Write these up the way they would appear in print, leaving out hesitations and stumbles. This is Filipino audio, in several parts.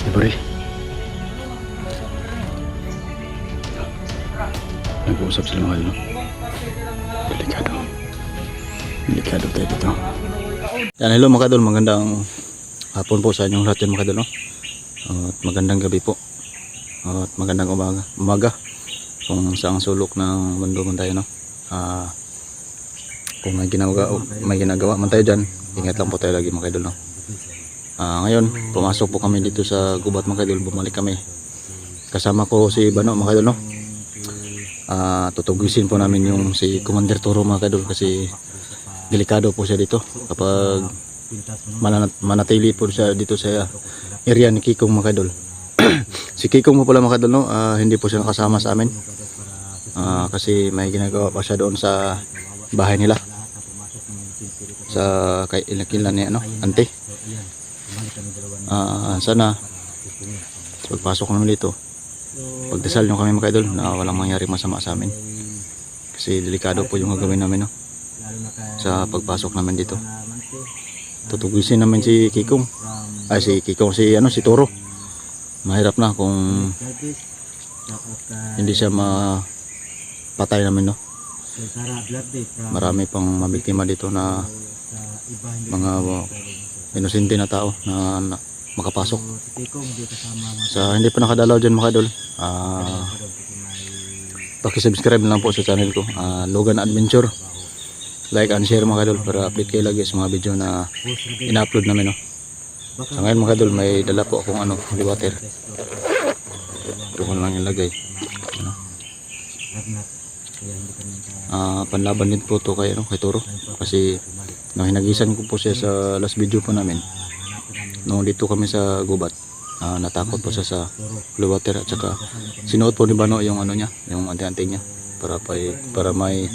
Libre. Nag-uusap sila mga idol. Delikado. Delikado tayo dito. Yan, hello mga idol. Magandang hapon po sa inyong lahat yan mga idol, no? At magandang gabi po. At magandang umaga. Kung saang sulok ng mundo man tayo, no? Kung may ginagawa man tayo dyan, ingat lang po tayo lagi mga idol, no? Ngayon, pumasok po kami dito sa gubat mga idol. Bumalik kami. Kasama ko si Bano mga idol, no? Tutugisin po namin yung si Commander Toro mga idol, kasi delikado po siya dito kapag manatili po siya dito sa area ni Kikong mga idol. Si Kikong po pala mga idol, no? Hindi po siya nakasama sa amin kasi may ginagawa pa siya doon sa bahay nila, sa kay ilakilan ni ante. Sana pagpasok namin dito, pagdasal nyo kami mga idol na walang mangyari masama sa amin, kasi delikado po yung gagawin namin, no? Sa pagpasok namin dito. Tutugisin namin si Kikong, si Toro. Mahirap na kung hindi siya mapatay namin, no? Marami pang mabiktima dito na mga inosente na tao na makapasok. Sa hindi pa nakadalaw dyan mga idol, pakisubscribe lang po sa channel ko, Logan Adventure. Like and share mga idol para update kayo lagi sa mga video na ina-upload namin, no? Sa ngayon mga idol, may dala po akong holy water. Ito ko lang ilagay, ano? Panlaban din po to kay Toro, kasi hinagisan ko po siya sa last video po namin. Nung dito kami sa gubat, natakot po siya sa holy water, at saka sinuot po ni Bano yung niya, yung anti-anti niya para may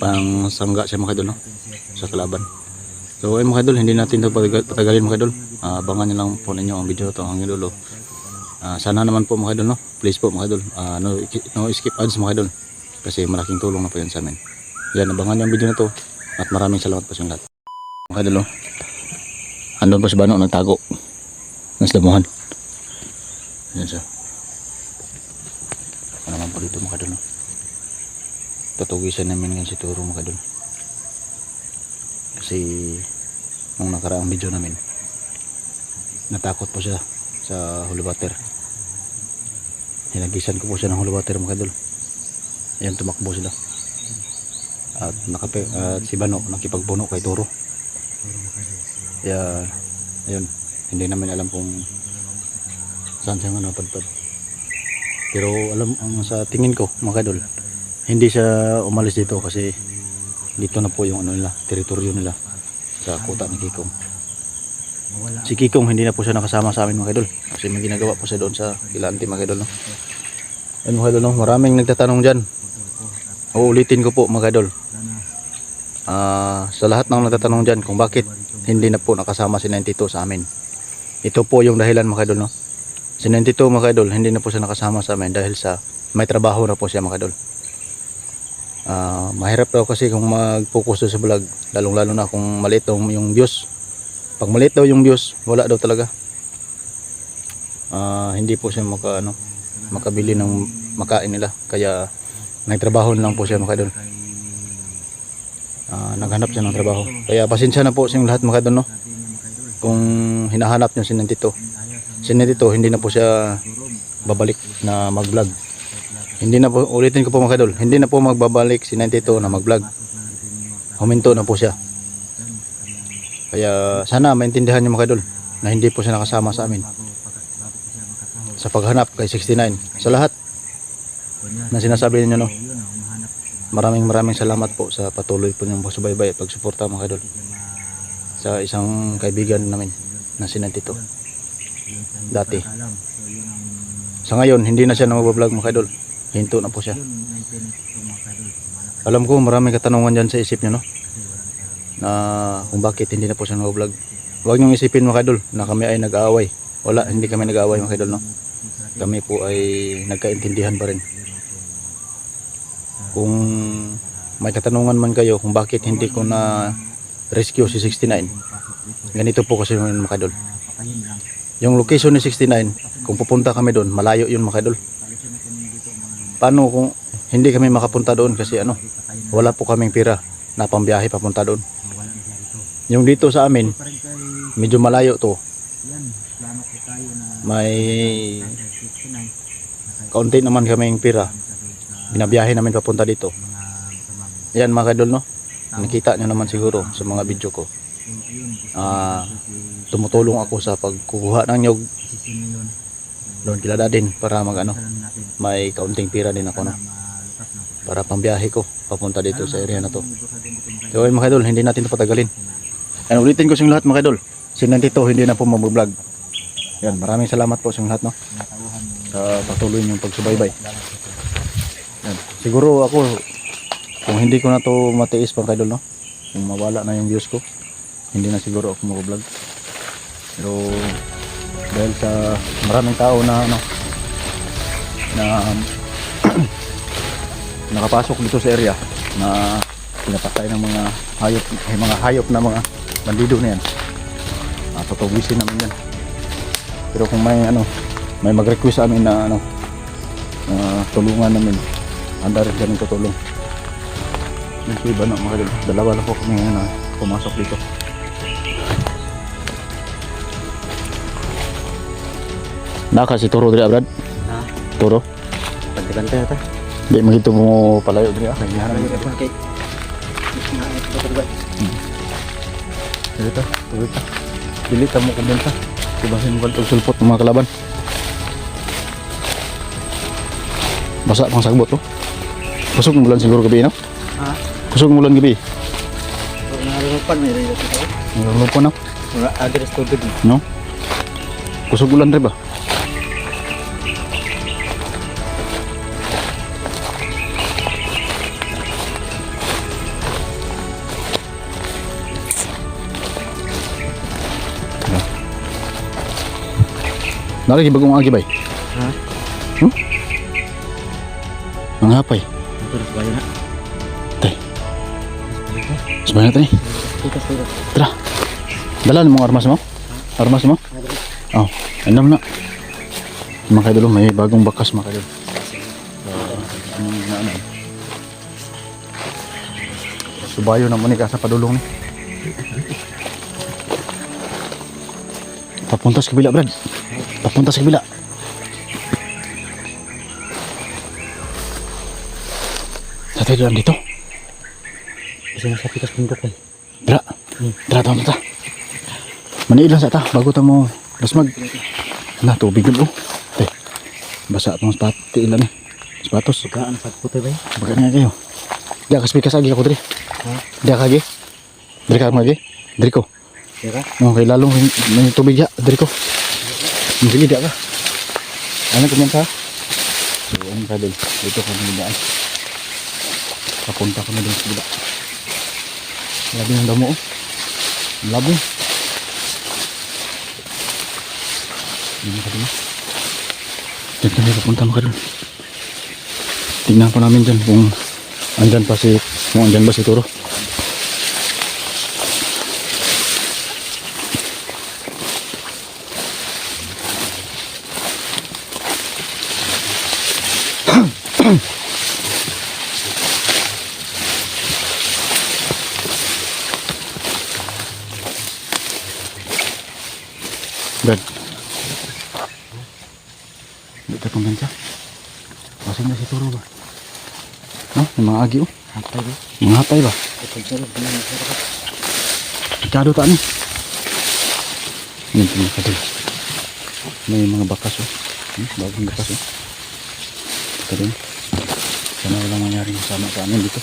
pang sangga siya mga idol, no? Sa kalaban. So ay mga idol, hindi natin ito patagalin mga idol. Abangan nyo lang po ninyo ang video ito hanggang dulo. Sana naman po mga idol, no? Please po mga idol, no skip ads mga idol, kasi malaking tulong na po yan sa amin. Yan, abangan nyo ang video na to, at maraming salamat po sa inyo lahat mga idol, no? Andun pa si Bano, nagtago nas damuhan. Yan siya. Ano naman po dito mga idol, no? Tutugisan namin ngayon si Toro mga idol, kasi nung nakaraang video namin, natakot po siya sa holy water. Hinagisan ko po siya ng holy water mga idol. Ayan, tumakbo sila, at si Bano nakipagbuno kay Toro. Kaya ayun, hindi namin alam kung saan siya napadpad, pero alam sa tingin ko mga idol, hindi siya umalis dito kasi dito na po yung nila, teritoryo nila sa kuta ni Kikong. Si Kikong hindi na po siya nakasama sa amin mga idol, kasi may ginagawa po siya doon sa Ilante mga idol, no? Ayun mga idol, no? Maraming nagtatanong dyan. Uulitin ko po mga idol, sa lahat ng nagtatanong dyan kung bakit hindi na po nakasama si 92 sa amin. Ito po yung dahilan mga idol, no? Si 92 mga idol, hindi na po siya nakasama sa amin dahil sa may trabaho na po siya mga idol. Mahirap daw kasi kung mag-focus sa vlog, lalong lalo na kung maliit daw yung views. Pag maliit daw yung views, wala daw talaga. Hindi po siya makabili ng makain nila, kaya nagtrabaho lang po siya mga idol. Naghanap siya ng trabaho, kaya pasensya na po sa lahat mga idol, no? Kung hinahanap niyo si 92 hindi na po siya babalik na mag-vlog. Hindi na po, ulitin ko po mga idol, hindi na po magbabalik si 92 na mag-vlog. Huminto na po siya. Kaya sana maintindihan niyo mga idol na hindi po siya nakasama sa amin sa paghanap kay 69. Sa lahat na sinasabi niyo, no? Maraming salamat po sa patuloy po niyong pagsubaybay at pagsuporta mga idol sa isang kaibigan namin na si 92 dati. Sa ngayon hindi na siya nag-vlog mga idol, hinto na po siya. Alam ko maraming katanungan dyan sa isip niyo, no? Na kung bakit hindi na po siya nag-vlog. Huwag niyong isipin mga idol na kami ay nag-aaway. Wala, hindi kami nag-aaway mga idol, no? Kami po ay nagkaintindihan pa rin. Kung may katanungan man kayo kung bakit hindi ko na rescue si 69, ganito po kasi mga idol. Yung location ni 69, kung pupunta kami doon, malayo yun mga idol. Paano kung hindi kami makapunta doon kasi wala po kaming pira na pambiyahe papunta doon. Yung dito sa amin, medyo malayo to. May kaunti naman kaming pira. Binabiyahe namin papunta dito. Yan mga idol, no? Nakita nyo naman siguro sa mga video ko. Tumutulong ako sa pagkukuha ng nyog doon kila dadin para may kaunting pira din ako, no? Para pambiyahe ko papunta dito sa area na to. So ayun mga idol, hindi natin ito patagalin. And ulitin ko sa lahat mga idol, si Nandito hindi na po mag-vlog. Yan, maraming salamat po sa lahat, no? Sa patuloy niyong pagsubaybay. Yan. Siguro ako, kung hindi ko na to matiis mga idol, no? Kung mawala na yung views ko, hindi na siguro ako mag-vlog. Pero dahil sa maraming tao na nakapasok dito sa area na pinapatay ng mga hayop na mga bandido na yan, tutubisin namin yan. Pero kung may mag-request sa amin na tulungan namin, handa rin kami tutulong. Yung iba na mga idol, dalawa lang po kami na pumasok dito. Naka si Turo diri Brad? Ha? Turo? Pagdibantay ata. Di magito mo palayo diri kay gihanan Ano pa kay? Dito, dito. Dili ta mo kumbenta. Ibasin mo kag sulpot ng mga kalaban. Basa pang sagbot to. Kusog mo lang siguro gabi, no? Ha? Kusog mo lang gabi. Nalulupan may rin ito. Nalulupan na. Wala address to good. No? Kusog ulan rin ba? Nalagi bagong agi bay? Ha? Mga hapay. Terus bayo na. Tay. Sebenarnya tadi. Tara. Dalan mo armas mo? Armas mo? Oh, enam na. Mga dulu may bagong bakas mga dulu. Subayo naman ni ka sa padulong ni. Papunta sa kabila, Brad. Papunta sa kabila. Sa tayo lang dito. Bisa sa pitas bundok eh. Dra. Dra tawon ta. Mani lang sa ta bago ta mo lasmag. Na tubig dulu. Basa tong spati ilan eh. Sapatos. Bukaan sa puti ba? Baga nga kayo. Dia ka spikas agi ako diri. Ha? Dia ka agi. Diri ka magi. Diri ko. Dira? No, kay lalong may tubig ya, diri ko. Sige dia ka. Ano kumenta? So, ang kadol. Dito kami daan. Papunta kami dun sa gila. Labi ng damo, oh. Labi. Hindi ka dun. Diyan kami papunta mga kadol. Tingnan pa namin dyan kung andyan ba si Turo. Brad, dito kumbenta. Masing na si Turo ba? No, yung mga agi, oh. Hatay ba? Mga hatay ba? Ikado ta ni. Yan mga kadol. May mga bakas, oh. Bagong bakas, oh. Ito rin. Sana walang mangyari masama sa amin dito.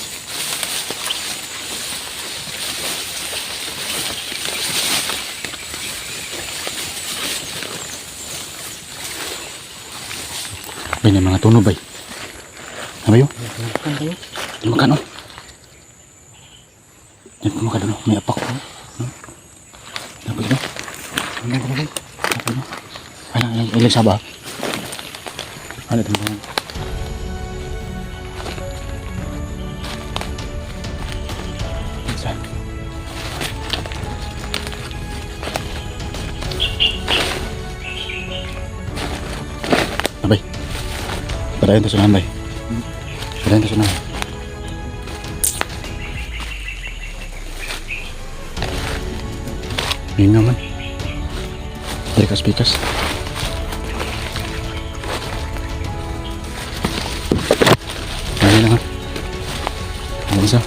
May mga tunog bay. Ano ba yun? Makan, oh. Yan po makan, oh. May apak, oh. Ano ba yun? Ano ba yun? Ano ilang sabah? Ano ito mga? Saan? Abay. Padayon to sunahan bay. Padayon to sunahan. Hinga man. Pikas-pikas. Ayan lang ha. Ang isa.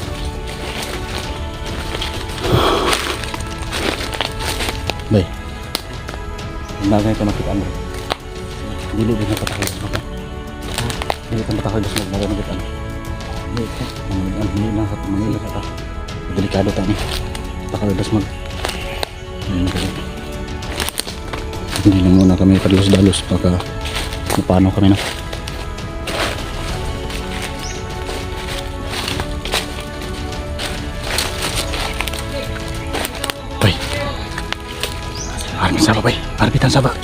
Bay. Ang bagay ito makita mo. Dili din napatakay sa mata. Dili ka matakay sa mata. Magkita mo. Hindi na sa ta. Delikado tayo. Takay das mag. Hindi na muna kami padalos-dalos. Baka paano kami na. Bay. Armin sabak bay. Arbitan sabak.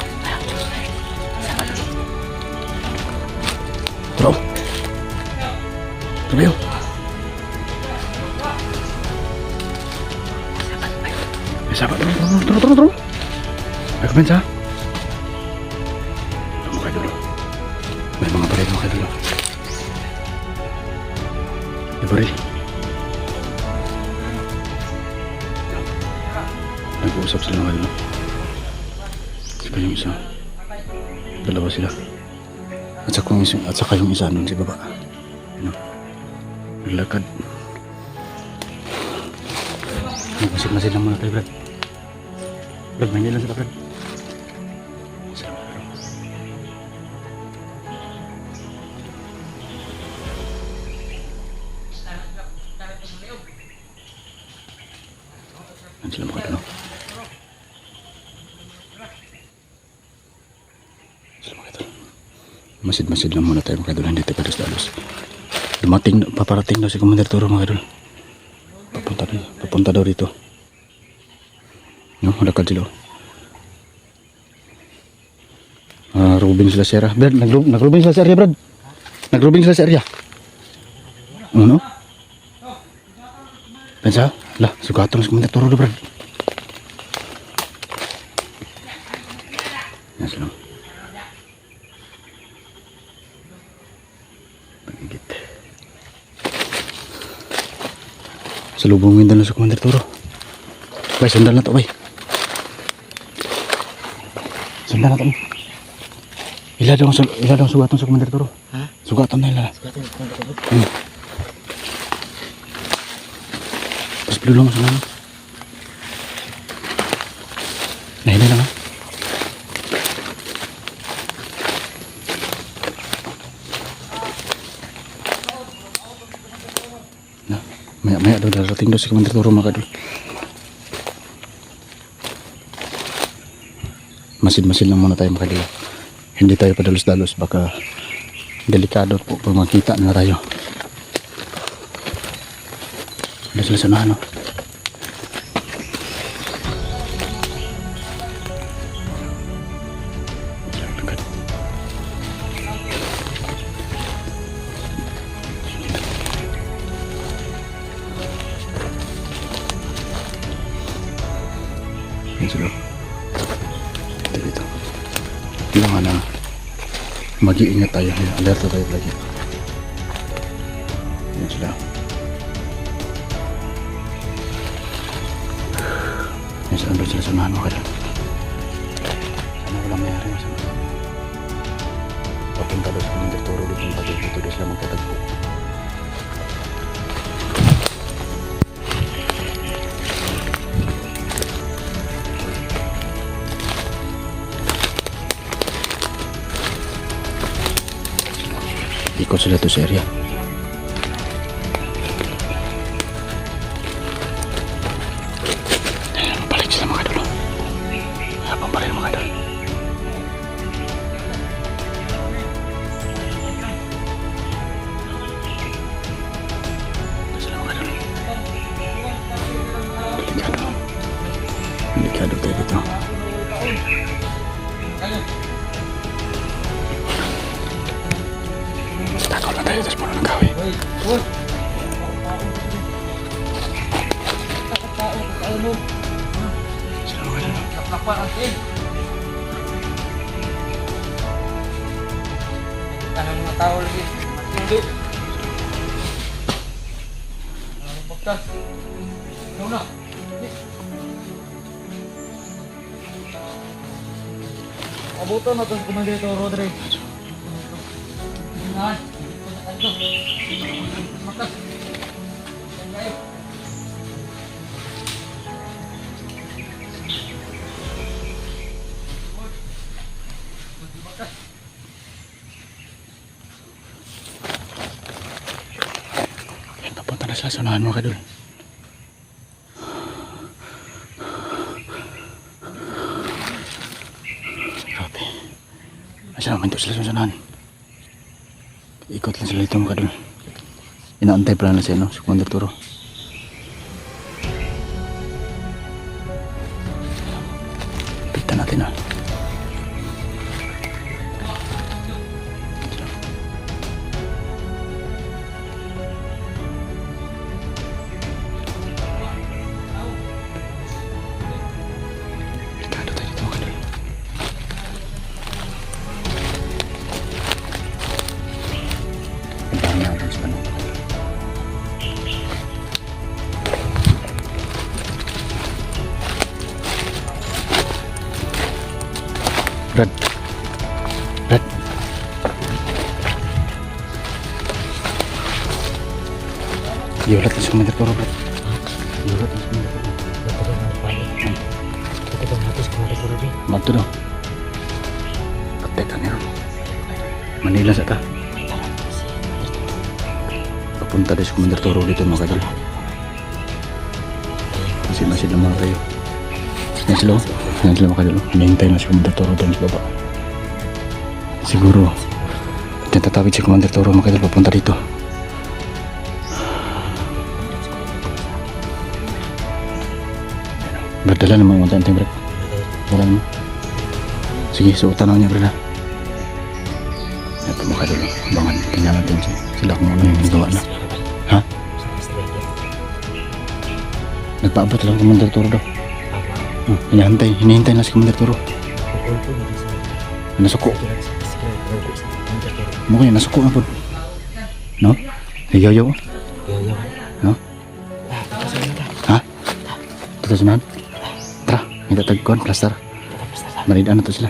Turun. Turun. Sabak turun. Ayo kemensa. Kamu kayak dulu. May mga pare mo kayo dulu. Ibari. Nag-uusap sila ngayon. Saka yung isa. Dalawa sila. At saka yung isa nun si baba. Ano? Naglakad. Masig-masig lang muna tayo, Brad. Brad, mahingi lang sila, Brad. Yan sila mga dalaw. Masid-masid lang muna tayo mga idol, hindi tayo padas-dalos. Paparating daw si Commander Toro mga idol. Papunta daw rito. No, lakad sila. Rubing sila sa area. Brad, nagrubing sila sa area, Brad. Nagrubing sila sa area. Ano? Pensa? Lah, sugatan si Commander Toro, Brad. Yan sila. Pagigit. Salubungin daw na sa Commander Toro. Bay, sandal na to, bay. Sandal na to. Ila daw sugatan sa Commander Toro. Ha? Sugatan na ila. Sugatan sa Commander Toro. Pas belum sana. Nah, ini lang ha. Nah, maya daw darating daw si Commander Toro mga kadol. Masid-masid lang muna tayo mga kadol. Hindi tayo padalos-dalos, baka delikado po pag makita na tayo. Ada sila sa unahan, no? Yan sila. Dito. Kailangan na mag-iingat tayo. Alerto tayo lagi. Yan sila. Yan sila. Andun sila sa unahan mo ka dyan. Sana walang mayari mo sa mga. Papunta doon sa Commander Toro dito doon sila magkatagpo. Ikot sila to sa area. Balik sila mga idol. Pambalik mga idol. Sila mga idol. Delikado. Delikado tayo dito. Takaw lang tayo, tapos puno ng kahoy. Sila mga idol. Kanang mga tao lagi. Matundo. Pagkas. Ikaw na. Abuto na itong kumandito, Rodri. Sinahan. Ito. Makas. Yan kayo. Napunta na sila sa unahan mga kadol. Grabe. Masya naman ito sila sa unahan. Ikot lang sila dito mga kadol. Inaantay pala na siya, no? Si Commander Toro. Pitan natin, ha? Delikado tayo dito mga kadol. Puntahan natin sa panon. Brad. Brad. Yulat na si Commander Toro, Brad. Yulat na si Commander Toro. Ito ba na paano? Ito ba natin kung ito rin? Mato daw. Katekan niya. Manila sa ta. Papunta din si Commander Toro dito mga kadol. Masid lang mga tayo. Yan sila. Yan sila mga kadol. Hinihintay na si Commander Toro doon sa baba. Siguro diyan tatawid si Commander Toro mga kadol papunta dito. Berdala naman mga tanteng Brad. Wala naman. Sige, suotan ako niya Brad ha. Ito mga kadol. Abangan. Kanya natin sila kung ano yung nagawa na. Ha? Nagpaabot lang Commander Toro daw. Hinihintay na si Commander Toro. Nasuko. Mukha yan, nasuko na po. No? Hiyaw-yaw. No? Ha? Tata sunahan? Tara, may tatagkuhan, plaster. Malidaan na to sila.